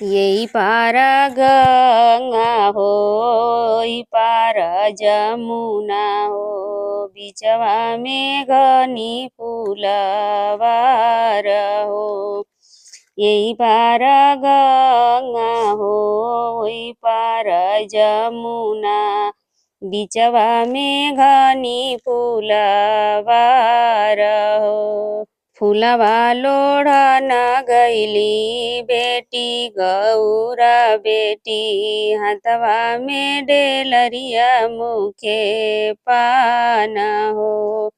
यही पार गंगा हो, ई पार जमुना हो, बिचवा में घनी फूलवार हो। यही पार गंगा हो, ई पार जमुना, बिचवा में घनी फूलवार हो। फूलवा लोढ़न गईली बेटी गौरा बेटी, हाथवा में डेलरिया मुखे पान हो।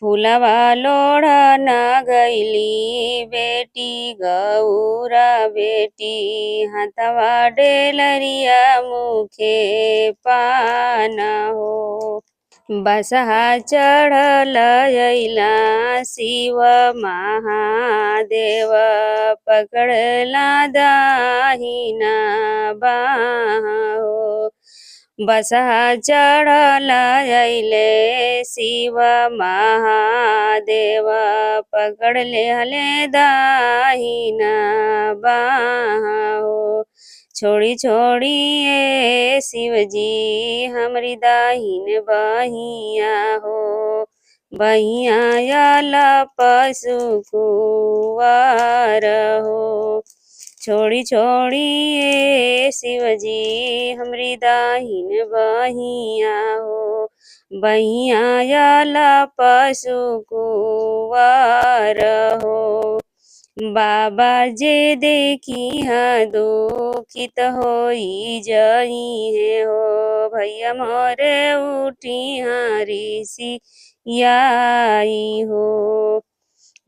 फूलवा लोढ़न गईली बेटी गौरा बेटी, हाथवा डेलरिया मुखे पान हो। बसहा चढ़ल अइला शिव महादेव, पकड़ला दाहिना बाह हो। बसहा चढ़ल अइले शिव महादेव, पकड़ ले हले दाहिना बाह हो। छोड़ी छोड़ी ए शिवजी हमरी दाहिन बहिया हो, बहिया आयल पशु कुंवर हो। छोड़ी छोड़ी ए शिवजी हमरी दाहिन बहिया हो, बहिया आयल पशु कुंवर हो। बाबा जे देखी है दुखित होई जई है हो, भैया मोरे उठी ऋषि आई हो।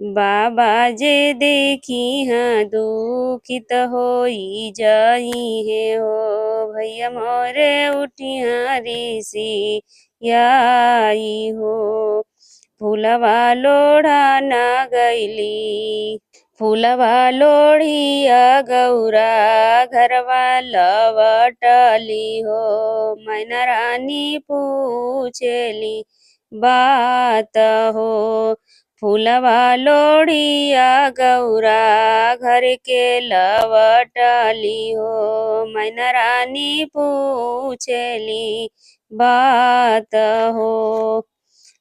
बाबा जे देखी है दुखित होई जई है हो, भैया मोरे उठी ऋषि आई हो। फूलवा लोढ़न गईली, फूलवा लोढ़िया गौरा घरवा लवटली हो। मैना रानी पूछेली बात हो, फूलवा लोढ़िया गौरा घर के लवटली हो। मैना रानी पूछेली बात हो।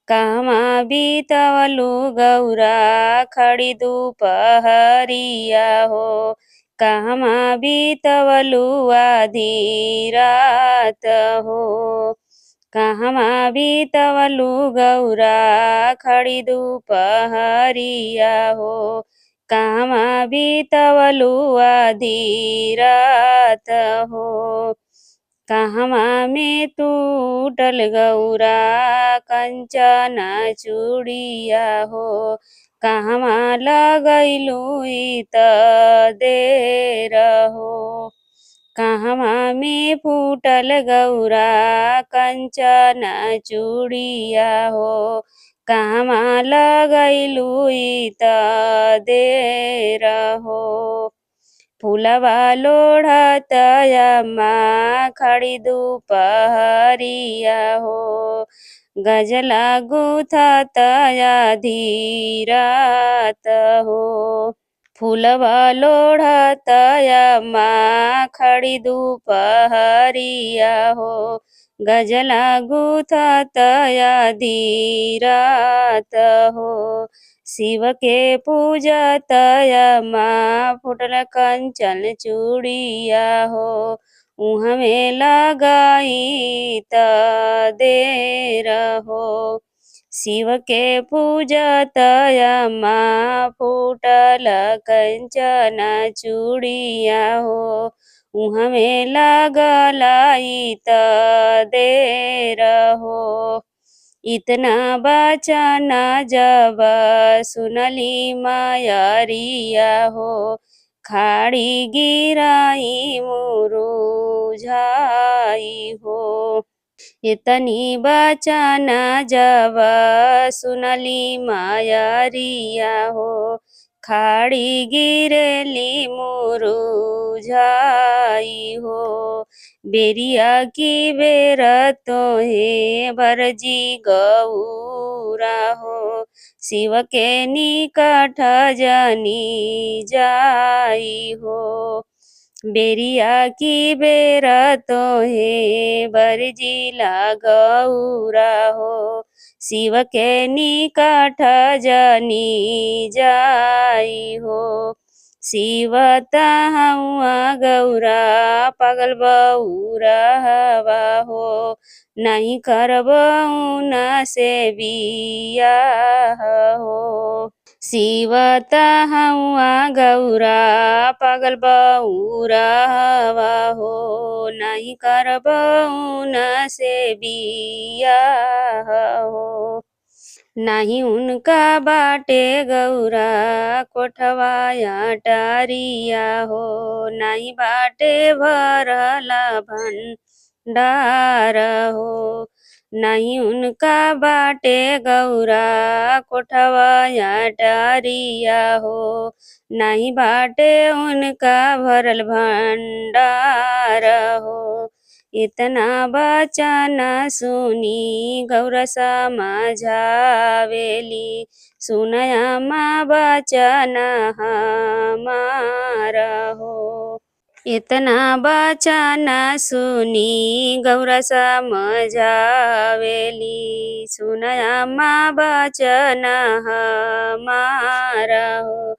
कहवा बीतवलु गौरा खड़ी दुपहरिया हो, कहवा बीतवलु आधी रात हो। कहवा बीतवलु गौरा खड़ी दुपहरिया हो, कहवा बीतवलु आधी रात हो। कहवा में टूटल गौरा कंचन चूड़िया हो, कहवा लगैलू त देर हो। कहवा में फूटल गौरा कंचन चूड़िया हो, कहवा लगैलू त देर हो। फूलवा लोढ़त अम्मा खड़ी दुपहरिया हो, गजला गुथत आधी रात हो। फूलवा लोढ़त अम्मा खड़ी दुपहरिया हो, गजला गुथत आधी रात हो। शिव के पूजत अम्मा फुटल कंचन चूड़िया हो, उहमे लगाई त देर हो। शिव के पूजत अम्मा फूटल कंचन चूड़िया हो, उहमे लगलाई त देर हो। इतना बचन जब सुनली मायरिया हो, खाड़ी गिराई मुरुझाई हो। इतनी बचन जब सुनली मायरिया हो, खाड़ी गिरेली मुरुझाई हो। बेरिया की बेर तोहे बरजी गौरा हो, शिव के निकट जनी जाई हो। बेरिया की बेरा तोहे बरजिला गौरा हो शिव के निकट जनी जाई हो शिव तहुआ गौरा पगल बौरा हवा हो नहीं करबऊ न से बिया हो शिव तहुआ गौरा पगल बौरा हवा हो नहीं करबऊ न से बिया हो नहीं उनका बाटे गौरा कोठवाया टारिया हो नहीं बाटे भरला भंडार हो नहीं उनका बाटे गौरा कोठवाया टारिया हो नहीं बाटे उनका भरल भंडार हो इतना बचन सुनी गौरा समझावेली सुनया माँ बचन हमारा हो इतना बचन सुनी गौरा समझावेली सुनया माँ बचन हमारा हो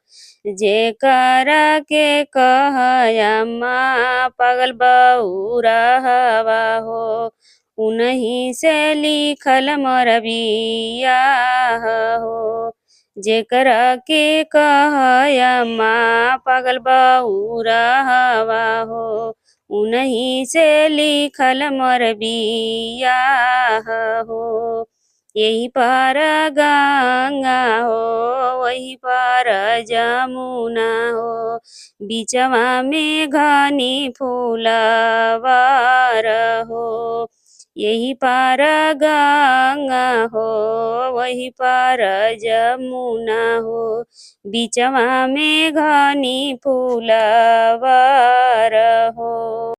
जेकर के कहयमा पगल बौरा हवा हो उन्हीं से लिखल मोर बियाह हो जेकर के कहयमा पगल बौरा हवा हो उन्हीं से लिखल मोर बियाह हो यही पार गंगा हो वही पार जमुना हो बीचवा में घनी फूलवार हो यही पार गंगा हो वही पार जमुना हो बीचवा में घनी फूलवार हो।